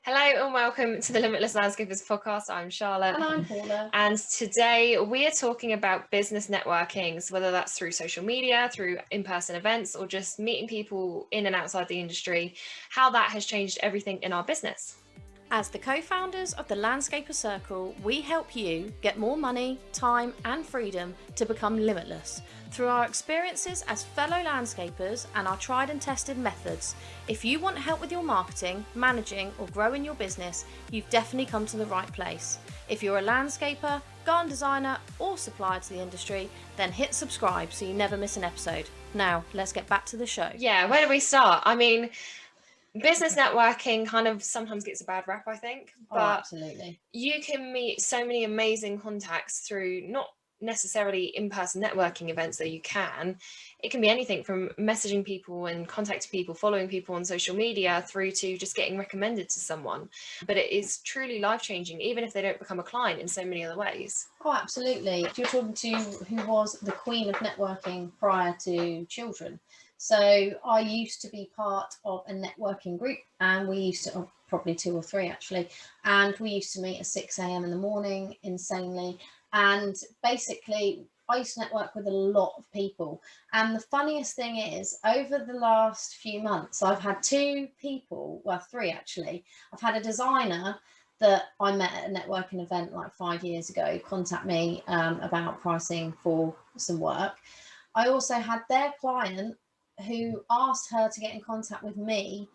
Hello and welcome to the Limitless Landscapers podcast. I'm Charlotte. And I'm Paula. And today we are talking about business networking, so whether that's through social media, through in-person events, or just meeting people in and outside the industry, how that has changed everything in our business. As the co-founders of the Landscaper Circle, we help you get more money, time and freedom to become limitless through our experiences as fellow landscapers and our tried and tested methods. If you want help with your marketing, managing or growing your business, you've definitely come to the right place. If you're a landscaper, garden designer or supplier to the industry, then hit subscribe so you never miss an episode. Now, let's get back to the show. Yeah, where do we start? I mean, business networking kind of sometimes gets a bad rap, I think, but absolutely. You can meet so many amazing contacts through not necessarily in-person networking events, though it can be anything from messaging people and contacting people, following people on social media, through to just getting recommended to someone. But it is truly life-changing, even if they don't become a client, in so many other ways. Oh, absolutely. If you're talking to who was the queen of networking prior to children. So I used to be part of a networking group, and we used to, probably 2 or 3 actually, and we used to meet at 6 a.m. in the morning, insanely. And basically, I used to network with a lot of people. And the funniest thing is, over the last few months, I've had 2 people, well, 3 actually. I've had a designer that I met at a networking event like 5 years ago contact me about pricing for some work. I also had their client who asked her to get in contact with me,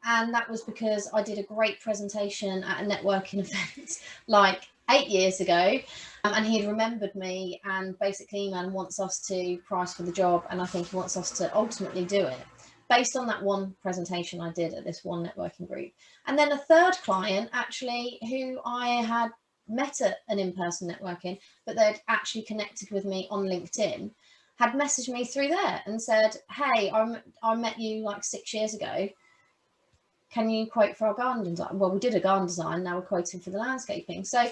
and that was because I did a great presentation at a networking event like 8 years ago, and he had remembered me and basically emailed and wants us to price for the job, and I think he wants us to ultimately do it based on that one presentation I did at this one networking group. And then a third client actually who I had met at an in-person networking, but they'd actually connected with me on LinkedIn, had messaged me through there and said, hey, I met you like 6 years ago. Can you quote for our garden design? Well, we did a garden design, now we're quoting for the landscaping. So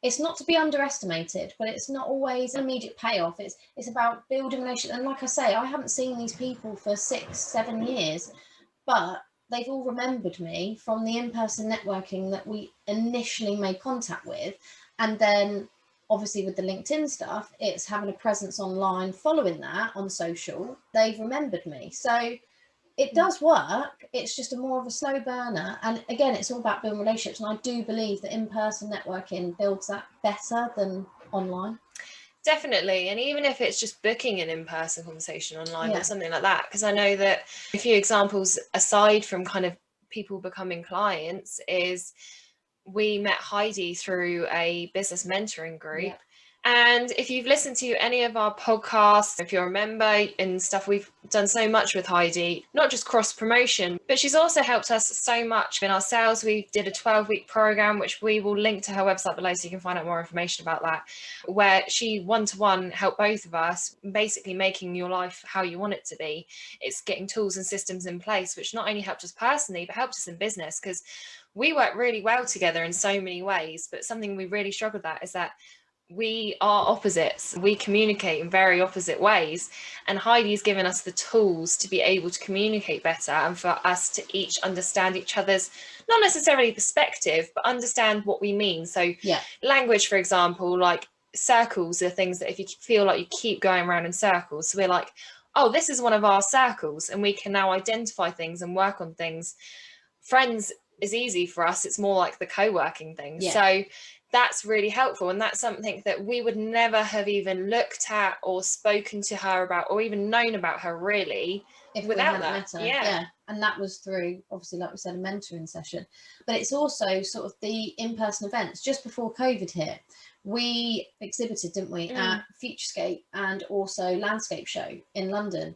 it's not to be underestimated, but it's not always an immediate payoff. It's about building relationships. And like I say, I haven't seen these people for 6-7 years, but they've all remembered me from the in-person networking that we initially made contact with. And then obviously with the LinkedIn stuff, it's having a presence online following that on social. They've remembered me. So it does work. It's just more of a slow burner. And again, it's all about building relationships. And I do believe that in-person networking builds that better than online. Definitely. And even if it's just booking an in-person conversation online or something like that, because I know that a few examples aside from kind of people becoming clients is we met Heidi through a business mentoring group. Yeah. And if you've listened to any of our podcasts, if you remember and stuff, we've done so much with Heidi, not just cross promotion, but she's also helped us so much in our sales. We did a 12-week program, which we will link to her website below so you can find out more information about that, where she one-to-one helped both of us, basically making your life how you want it to be. It's getting tools and systems in place, which not only helped us personally, but helped us in business, because we work really well together in so many ways. But something we really struggled at is that we are opposites. We communicate in very opposite ways, and Heidi's given us the tools to be able to communicate better and for us to each understand each other's, not necessarily perspective, but understand what we mean. So language, for example, like circles are things that if you feel like you keep going around in circles, so we're like, oh, this is one of our circles, and we can now identify things and work on things. Friends is easy for us. It's more like the co-working thing. So that's really helpful, and that's something that we would never have even looked at or spoken to her about or even known about her really if without we hadn't that. Met her. And that was through, obviously, like we said, a mentoring session. But it's also sort of the in-person events. Just before COVID hit, we exhibited, didn't we, at Futurescape and also Landscape Show in London,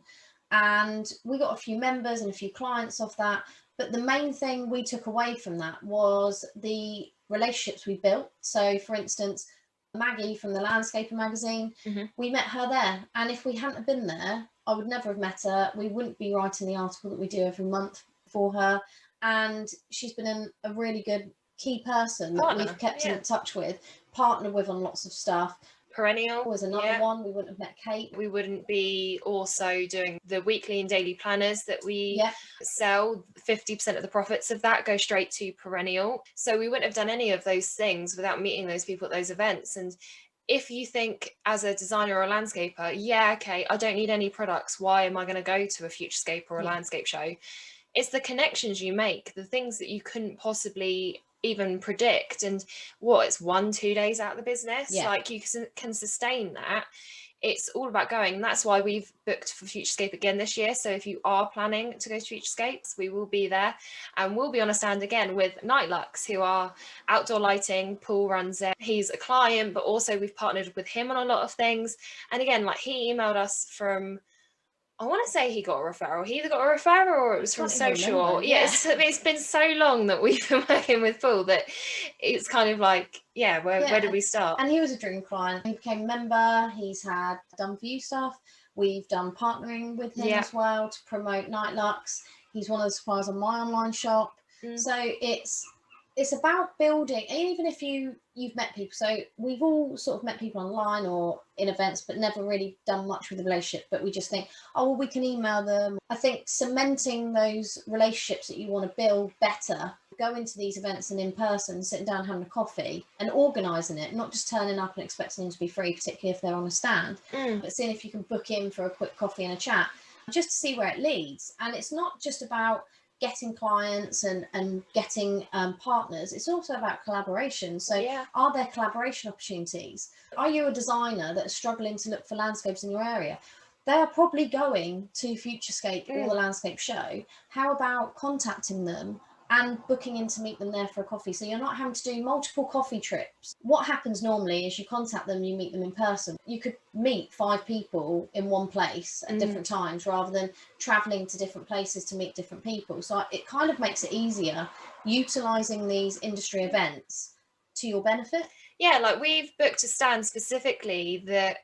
and we got a few members and a few clients off that. But the main thing we took away from that was the relationships we built. So for instance, Maggie from the Landscaper magazine, we met her there, and if we hadn't have been there, I would never have met her. We wouldn't be writing the article that we do every month for her. And she's been a really good key person that we've kept in touch with, partnered with on lots of stuff. Perennial was another one. We wouldn't have met Kate. We wouldn't be also doing the weekly and daily planners that we sell. 50% of the profits of that go straight to Perennial. So we wouldn't have done any of those things without meeting those people at those events. And if you think as a designer or a landscaper, okay, I don't need any products, why am I going to go to a Futurescape or a landscape show? It's the connections you make, the things that you couldn't possibly even predict. And it's 1-2 days out of the business, like you can sustain that. It's all about going, and that's why we've booked for Futurescape again this year. So if you are planning to go to Futurescapes, we will be there, and we'll be on a stand again with Nightlux, who are outdoor lighting. Paul runs it. He's a client, but also we've partnered with him on a lot of things. And again, like, he emailed us from, I want to say he got a referral. He either got a referral or it was from social. It's been so long that we've been working with Paul that it's kind of like, where did we start? And he was a dream client. He became a member. He's had done for you stuff. We've done partnering with him as well to promote Nightlux. He's one of the suppliers on my online shop. So it's about building, even if you've met people. So we've all sort of met people online or in events, but never really done much with the relationship. But we just think, we can email them. I think cementing those relationships that you want to build better, go into these events and in person, sitting down, having a coffee and organising it, not just turning up and expecting them to be free, particularly if they're on a stand, but seeing if you can book in for a quick coffee and a chat, just to see where it leads. And it's not just about getting clients and getting partners. It's also about collaboration. So are there collaboration opportunities? Are you a designer that's struggling to look for landscapes in your area? They are probably going to Futurescape or the landscape show. How about contacting them and booking in to meet them there for a coffee, so you're not having to do multiple coffee trips? What happens normally is you contact them, you meet them in person. You could meet 5 people in one place at different times rather than traveling to different places to meet different people. So it kind of makes it easier utilizing these industry events to your benefit. Like, we've booked a stand specifically that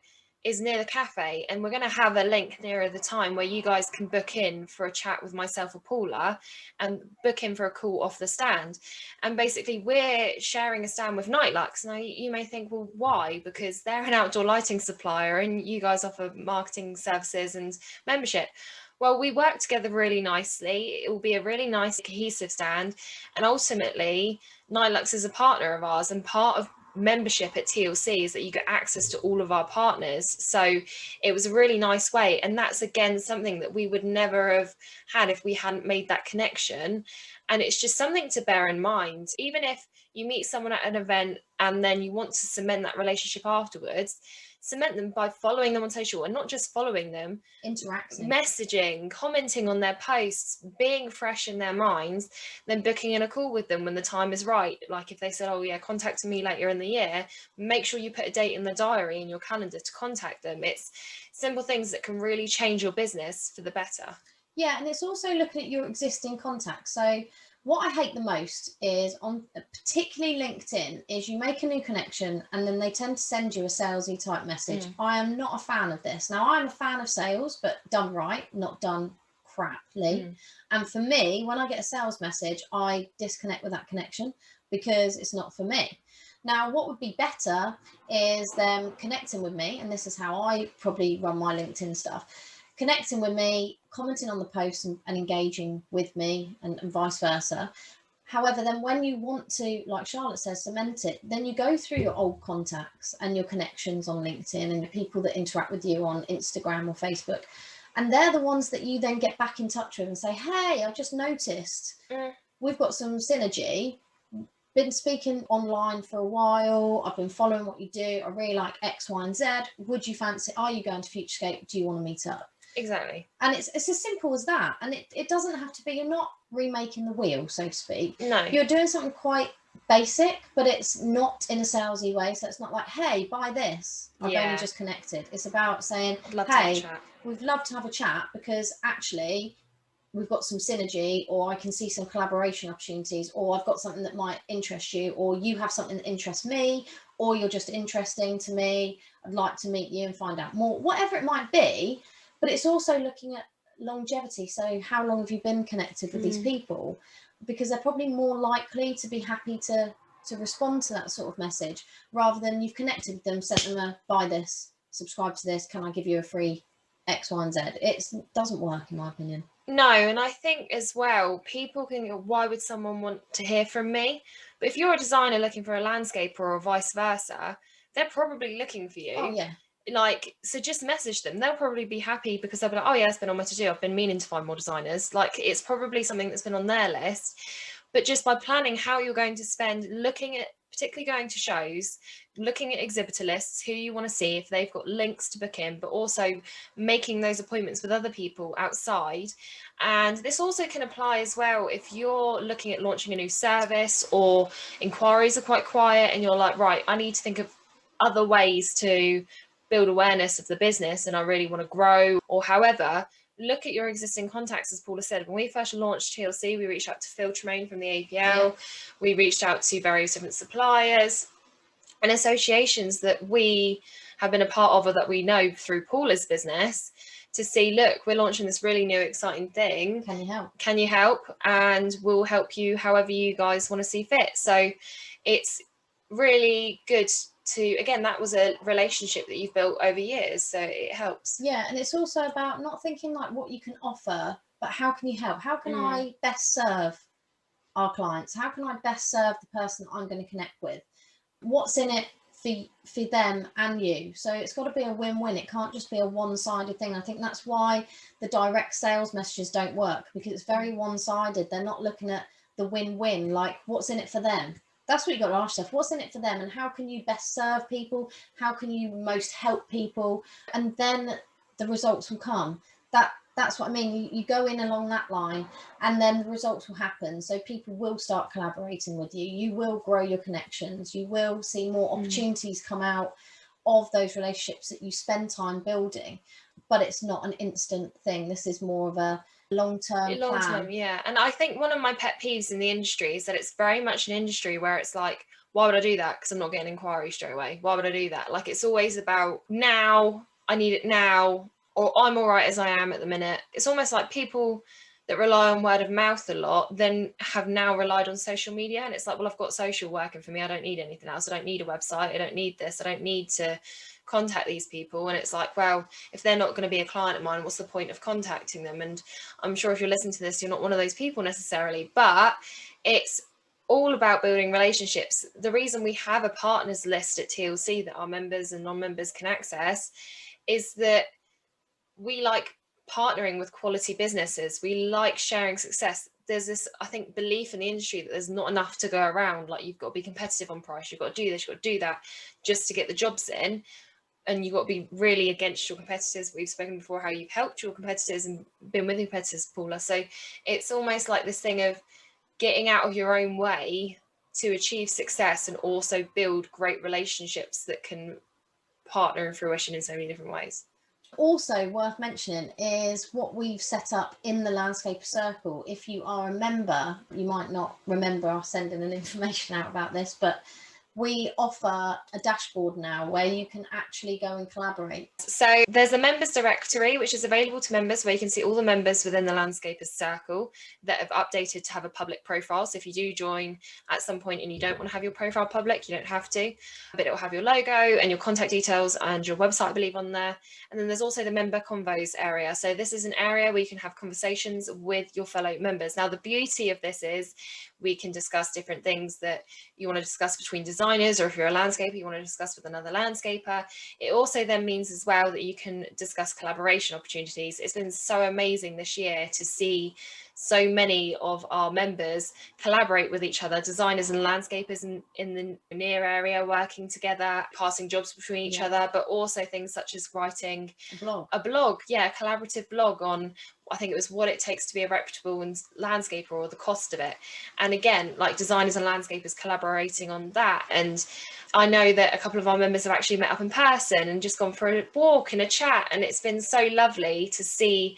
is near the cafe, and we're going to have a link nearer the time where you guys can book in for a chat with myself or Paula and book in for a call off the stand. And basically we're sharing a stand with Nightlux. Now you may think, well, why? Because they're an outdoor lighting supplier and you guys offer marketing services and membership. Well, we work together really nicely. It will be a really nice cohesive stand, and ultimately Nightlux is a partner of ours, and part of membership at TLC is that you get access to all of our partners. So it was a really nice way, and that's again something that we would never have had if we hadn't made that connection. And it's just something to bear in mind. Even if you meet someone at an event and then you want to cement that relationship afterwards, cement them by following them on social, and not just following them, interacting, messaging, commenting on their posts, being fresh in their minds, then booking in a call with them when the time is right. Like if they said, contact me later in the year, make sure you put a date in the diary in your calendar to contact them. It's simple things that can really change your business for the better. And it's also looking at your existing contacts. So what I hate the most is, on particularly LinkedIn, is you make a new connection and then they tend to send you a salesy type message. I am not a fan of this. Now, I'm a fan of sales, but done right, not done craply. And for me, when I get a sales message, I disconnect with that connection because it's not for me. Now, what would be better is them connecting with me, and this is how I probably run my LinkedIn stuff. Connecting with me, commenting on the post and engaging with me and vice versa. However, then when you want to, like Charlotte says, cement it, then you go through your old contacts and your connections on LinkedIn and the people that interact with you on Instagram or Facebook. And they're the ones that you then get back in touch with and say, hey, I've just noticed we've got some synergy. Been speaking online for a while. I've been following what you do. I really like X, Y, and Z. Would you fancy, are you going to Futurescape? Do you want to meet up? Exactly. And it's as simple as that. And it doesn't have to be, you're not remaking the wheel, so to speak. No. You're doing something quite basic, but it's not in a salesy way. So it's not like, hey, buy this. I've only just connected. It's about saying, hey, we'd love to have a chat because actually we've got some synergy, or I can see some collaboration opportunities, or I've got something that might interest you, or you have something that interests me, or you're just interesting to me. I'd like to meet you and find out more, whatever it might be. But it's also looking at longevity. So how long have you been connected with these people? Because they're probably more likely to be happy to to respond to that sort of message, rather than you've connected with them, sent them a buy this, subscribe to this, can I give you a free X, Y, and Z? It doesn't work, in my opinion. No, and I think as well, people can go, why would someone want to hear from me? But if you're a designer looking for a landscaper or vice versa, they're probably looking for you. Oh, yeah. Like, so just message them. They'll probably be happy because they'll be like, oh yeah, it's been on my to-do. I've been meaning to find more designers. Like, it's probably something that's been on their list. But just by planning how you're going to spend, looking at, particularly going to shows, looking at exhibitor lists, who you want to see, if they've got links to book in, but also making those appointments with other people outside. And this also can apply as well if you're looking at launching a new service, or inquiries are quite quiet and you're like, right, I need to think of other ways to build awareness of the business and I really want to grow, or however. Look at your existing contacts. As Paula said, when we first launched TLC, we reached out to Phil Tremaine from the APL. We reached out to various different suppliers and associations that we have been a part of, or that we know through Paula's business, to see, look, we're launching this really new exciting thing. Can you help? Can you help? And we'll help you however you guys want to see fit. So it's really good to, again, that was a relationship that you've built over years, so it helps. Yeah, and it's also about not thinking like what you can offer, but how can you help? How can I best serve our clients? How can I best serve the person that I'm going to connect with? What's in it for them and you? So it's got to be a win-win. It can't just be a one-sided thing. I think that's why the direct sales messages don't work, because it's very one-sided. They're not looking at the win-win, like what's in it for them. That's what you got to ask yourself. What's in it for them, and how can you best serve people? How can you most help people? And then the results will come. That's what I mean. You go in along that line, and then the results will happen. So people will start collaborating with you. You will grow your connections. You will see more opportunities come out of those relationships that you spend time building. But it's not an instant thing. This is more of a long-term plan. Yeah. And I think one of my pet peeves in the industry is that it's very much an industry where it's like, why would I do that? Because I'm not getting inquiries straight away. Why would I do that? Like, it's always about now, I need it now, or I'm all right as I am at the minute. It's almost like people that rely on word of mouth a lot then have now relied on social media, and it's like, well, I've got social working for me. I don't need anything else. I don't need a website. I don't need this. I don't need to contact these people. And it's like, well, if they're not going to be a client of mine, what's the point of contacting them? And I'm sure if you're listening to this, you're not one of those people necessarily, but it's all about building relationships. The reason we have a partners list at TLC that our members and non-members can access is that we like partnering with quality businesses. We like sharing success. There's this, I think, belief in the industry that there's not enough to go around. Like, you've got to be competitive on price. You've got to do this, you've got to do that just to get the jobs in. And you've got to be really against your competitors. We've spoken before how you've helped your competitors and been with your competitors, Paula. So it's almost like this thing of getting out of your own way to achieve success and also build great relationships that can partner in fruition in so many different ways. Also worth mentioning is what we've set up in the Landscaper Circle. If you are a member, you might not remember us sending an information out about this, but we offer a dashboard now where you can actually go and collaborate. So there's a members directory which is available to members, where you can see all the members within the Landscapers Circle that have updated to have a public profile. So if you do join at some point and you don't want to have your profile public, you don't have to, but it will have your logo and your contact details and your website, I believe, on there. And then there's also the member convos area. So this is an area where you can have conversations with your fellow members. Now, the beauty of this is we can discuss different things that you want to discuss between designers, or if you're a landscaper, you want to discuss with another landscaper. It also then means as well that you can discuss collaboration opportunities. It's been so amazing this year to see so many of our members collaborate with each other, designers and landscapers in the near area, working together, passing jobs between each other, but also things such as writing a blog, a collaborative blog on, I think it was what it takes to be a reputable landscaper, or the cost of it. And again, like designers and landscapers collaborating on that. And I know that a couple of our members have actually met up in person and just gone for a walk and a chat. And it's been so lovely to see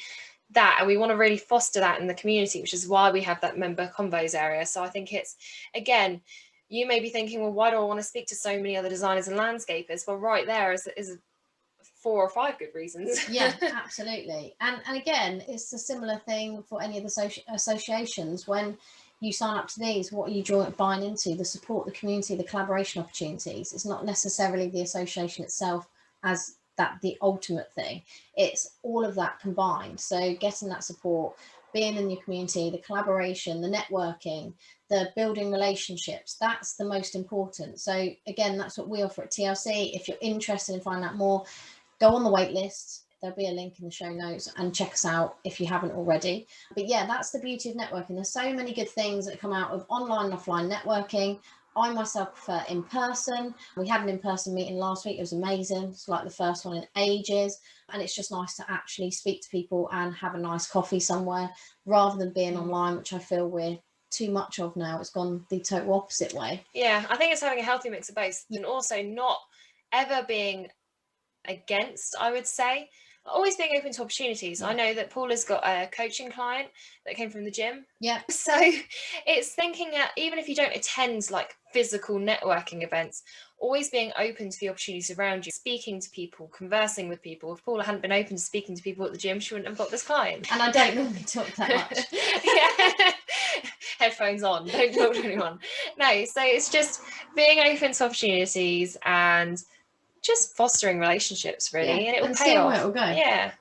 that. And we want to really foster that in the community, which is why we have that member convos area. So I think it's, again, you may be thinking, well, why do I want to speak to so many other designers and landscapers? Well, right there is 4 or 5 good reasons. Yeah, absolutely. And again, it's a similar thing for any of the associations. When you sign up to these, what are you buying into? The support, the community, the collaboration opportunities. It's not necessarily the association itself as the ultimate thing. It's all of that combined. So getting that support, being in your community, the collaboration, the networking, the building relationships, that's the most important. So again, that's what we offer at TLC. If you're interested in finding out more, go on the wait list. There'll be a link in the show notes, and check us out if you haven't already. But yeah, that's the beauty of networking. There's so many good things that come out of online and offline networking. I myself prefer in person. We had an in-person meeting last week. It was amazing. It's like the first one in ages. And it's just nice to actually speak to people and have a nice coffee somewhere, rather than being online, which I feel we're too much of now. It's gone the total opposite way. Yeah, I think it's having a healthy mix of both, and also not ever being against, I would say. Always being open to opportunities. I know that Paula's got a coaching client that came from the gym. Yeah. So it's thinking that even if you don't attend like physical networking events, always being open to the opportunities around you, speaking to people, conversing with people. If Paula hadn't been open to speaking to people at the gym, she wouldn't have got this client. And I don't normally talk that much. Yeah. Headphones on, don't talk to anyone. No, so it's just being open to opportunities and just fostering relationships, really, and it will pay off. Where it will go. Yeah.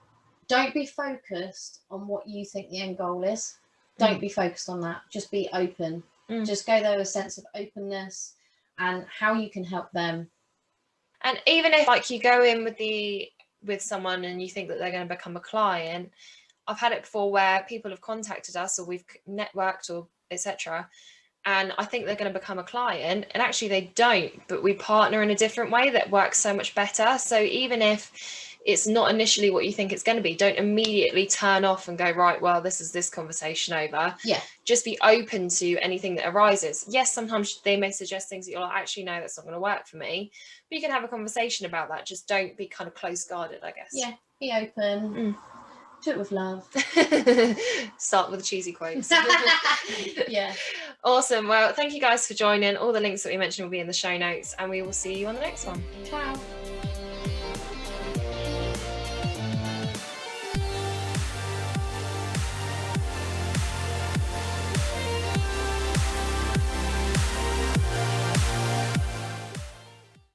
Don't be focused on what you think the end goal is. Don't be focused on that. Just be open. Just go there with a sense of openness and how you can help them. And even if like you go in with someone and you think that they're going to become a client, I've had it before where people have contacted us or we've networked or etc. and I think they're going to become a client, and actually they don't, but we partner in a different way that works so much better. So even if it's not initially what you think it's going to be, don't immediately turn off and go, right, well, this is this conversation over. Yeah. Just be open to anything that arises. Yes, sometimes they may suggest things that you're like, actually, no, that's not going to work for me. But you can have a conversation about that. Just don't be kind of close-guarded, I guess. Yeah, be open. Do it with love. Start with the cheesy quotes. Yeah. Awesome. Well, thank you guys for joining. All the links that we mentioned will be in the show notes, and we will see you on the next one. Ciao.